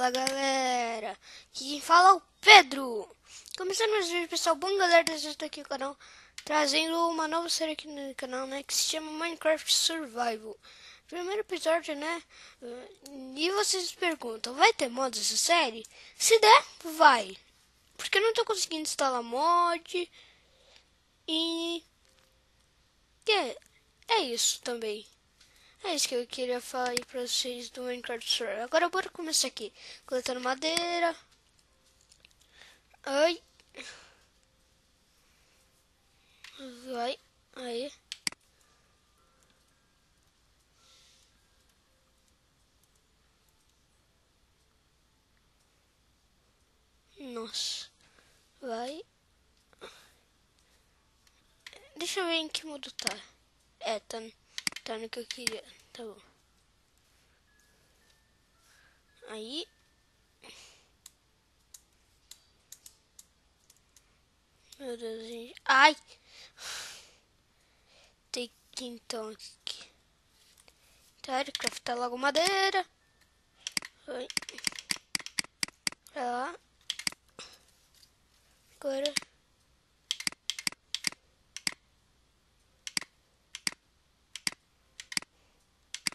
Fala galera, aqui quem fala é o Pedro. Começando mais um vídeo, pessoal. Bom galera, eu estou aqui no canal trazendo uma nova série aqui no canal, né, que se chama Minecraft Survival. Primeiro episódio, né? E vocês perguntam, vai ter mods essa série? Se der, vai. Porque eu não tô conseguindo instalar mod. E é isso também. É isso que eu queria falar aí pra vocês do Minecraft Survival. Agora bora começar aqui. Coletando madeira. Ai. Vai. Aí. Nossa. Vai. Deixa eu ver em que modo tá. Tá no que eu queria. Tá bom. Aí. Meu Deus, gente. Ai! Tem que então aqui. Tá, craftar logo madeira. Vai. Pra lá. Agora.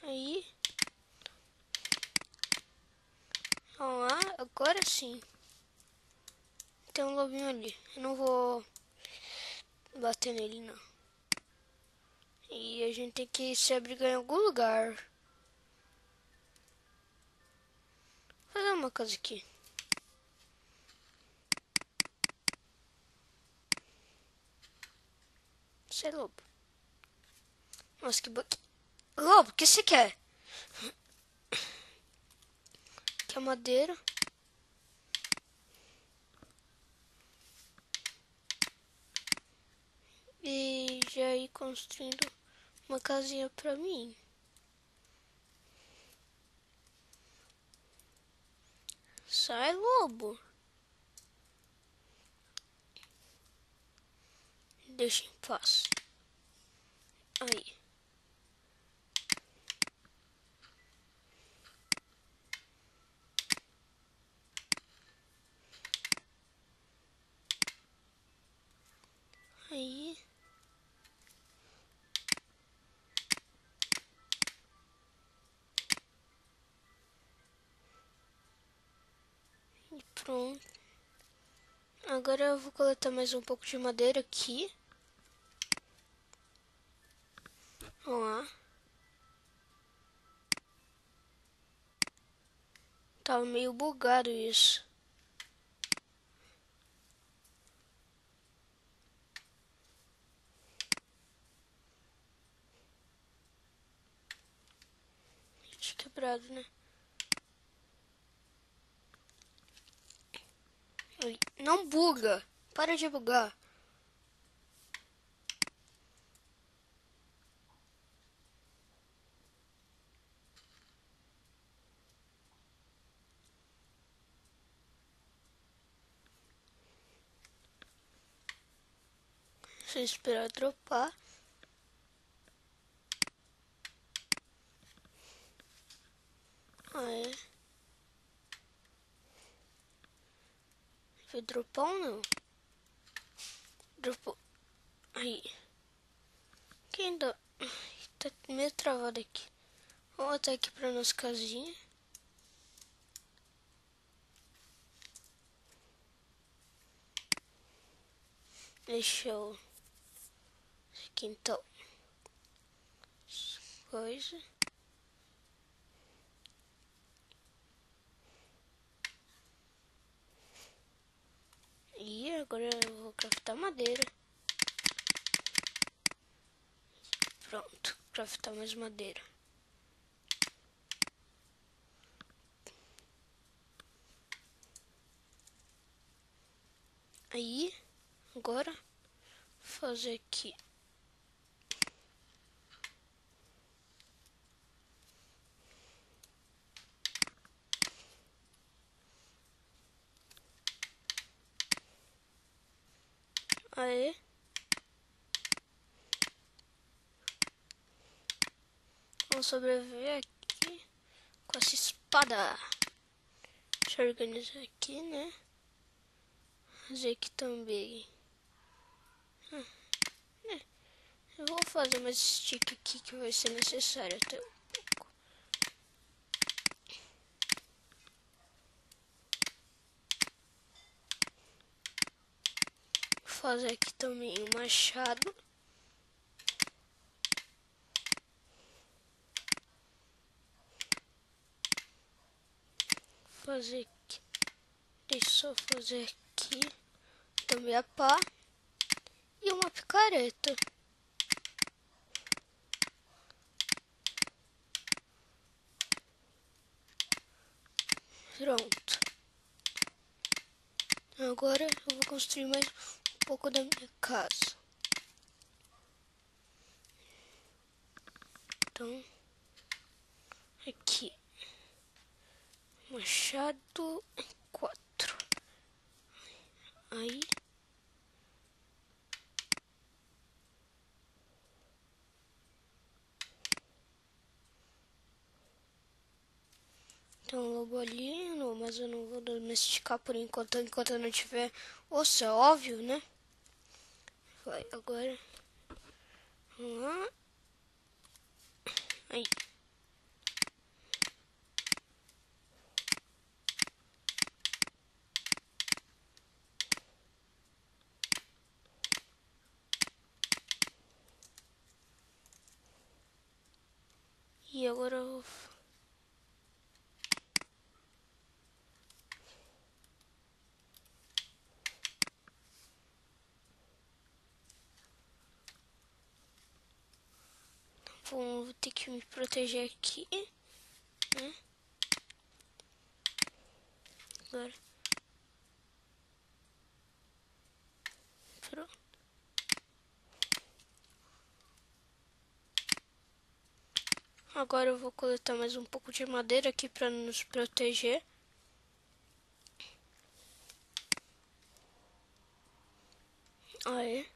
Aí. Vamos lá. Agora sim. Tem um lobinho ali. Eu não vou bater nele, não. E a gente tem que se abrigar em algum lugar. Vou fazer uma casa aqui. Você é lobo. Nossa, que bo... Lobo, o que você quer? Quer madeira? E já ir construindo uma casinha pra mim. Sai, lobo. Deixa em paz. Aí. Aí. E pronto. Agora eu vou coletar mais um pouco de madeira aqui. Vamos lá. Tava meio bugado isso. Quebrado, né? Ai, não buga. Para de bugar. Deixa eu esperar dropar. Ah, é. Vai dropar ou não? Dropou. Aí. Que ainda... Tá meio travado aqui. Vamos botar aqui pra nossa casinha. Deixa eu... Aqui então. Coisa. E agora eu vou craftar madeira. Pronto, craftar mais madeira. Aí, agora, fazer aqui. Aí. Vamos sobreviver aqui com essa espada. Deixa eu organizar aqui, né? Fazer aqui também. Eu vou fazer mais stick aqui que vai ser necessário até um pouco. Vou fazer aqui também o machado. Fazer aqui. Deixa eu fazer aqui também a pá e uma picareta. Pronto. Agora eu vou construir mais um pouco da minha casa. Então, aqui. Machado 4. Aí. Então, lobo ali, não, mas eu não vou domesticar por enquanto eu não tiver osso, é óbvio, né? Vai, agora. Vamos lá. Aí. E agora eu vou... Vou ter que me proteger aqui, né? Agora. Pronto. Agora eu vou coletar mais um pouco de madeira aqui para nos proteger. Aí.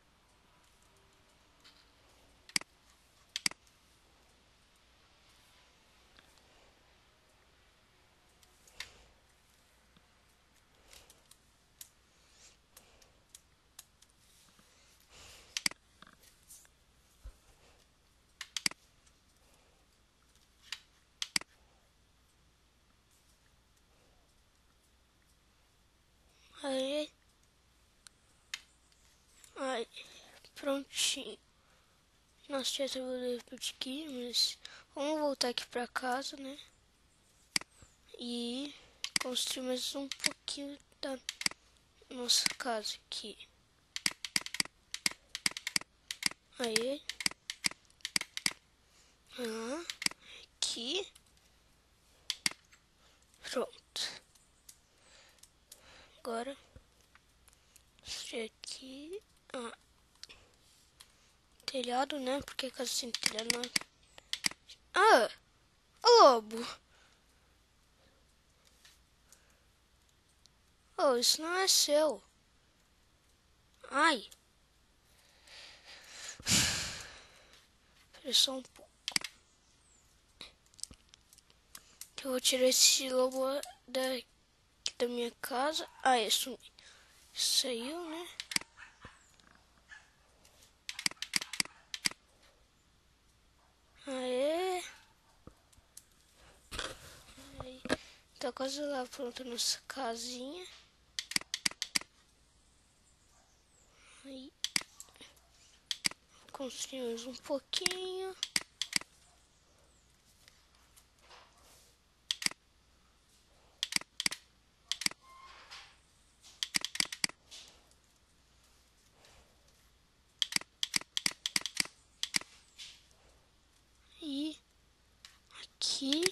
Aí. Aí. Prontinho. Nossa, já trabalhei por aqui, mas vamos voltar aqui pra casa, né? E construir mais um pouquinho da nossa casa aqui. Aí. Aqui. Pronto. Agora. Isso aqui. Telhado, né? Porque casa sem telhado não... Ah! Ô, lobo! Oh, isso não é seu. Ai! Espera só um pouco. Que eu vou tirar esse lobo da minha casa. Ah, isso saiu, né? Aê! Aí, tá quase lá pronta a nossa casinha. Aí, construímos um pouquinho. E aqui.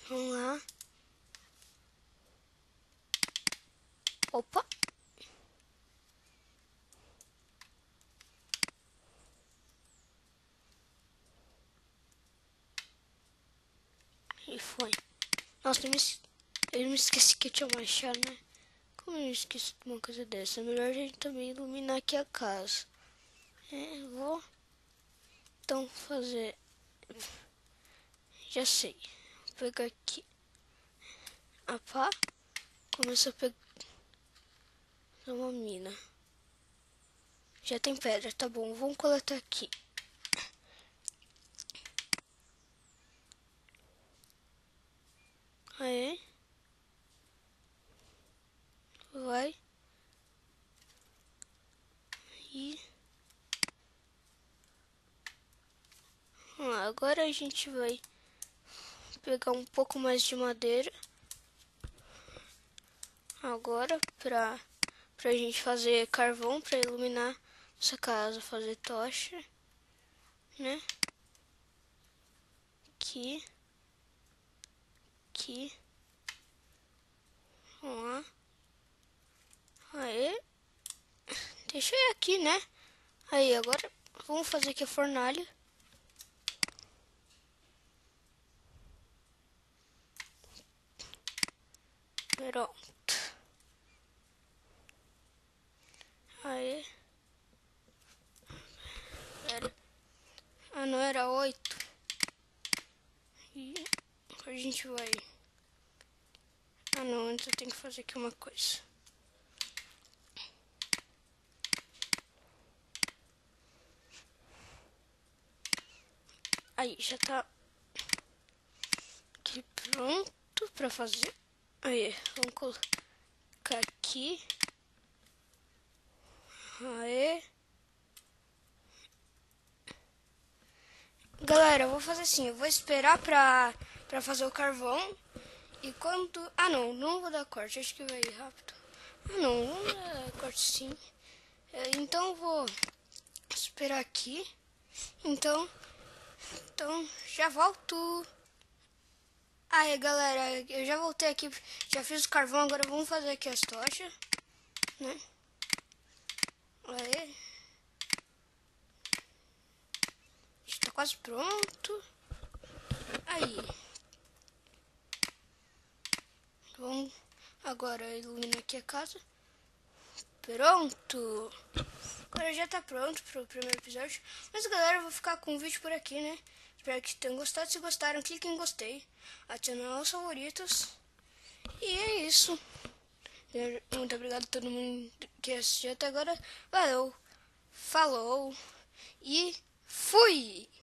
Vamos lá. Opa! E foi. Nossa, eu me esqueci que eu tinha machado, né? Como eu esqueci de uma coisa dessa? É melhor a gente também iluminar aqui a casa. Vou então fazer. Já sei. Vou pegar aqui Ah, pá. Começa a pegar uma mina. Já tem pedra, tá bom. Vamos coletar aqui. Aí. Vai. E... agora a gente vai pegar um pouco mais de madeira. Agora pra gente fazer carvão pra iluminar essa casa, fazer tocha, né? Aqui. Vamos lá. Aí. Deixa eu ir aqui, né? Aí, agora vamos fazer aqui a fornalha. Pronto. Aí. Pera. Ah, não, era 8. E agora a gente vai... Ah, não, antes eu tenho que fazer aqui uma coisa. Aí, já tá aqui pronto pra fazer. Aí, vamos colocar aqui. Aí. Galera, eu vou fazer assim, eu vou esperar pra fazer o carvão. E quando... Ah, não vou dar corte, acho que vai ir rápido. Ah, não dá corte sim. Então eu vou esperar aqui. Então já volto. Aí, galera, eu já voltei aqui, já fiz o carvão, agora vamos fazer aqui as tochas, né? Aí. Está quase pronto. Aí. Vamos agora iluminar aqui a casa. Pronto. Agora já tá pronto pro primeiro episódio. Mas, galera, eu vou ficar com o vídeo por aqui, né? Espero que tenham gostado. Se gostaram, clique em gostei. Adicione aos favoritos. E é isso. Muito obrigado a todo mundo que assistiu até agora. Valeu. Falou. E fui!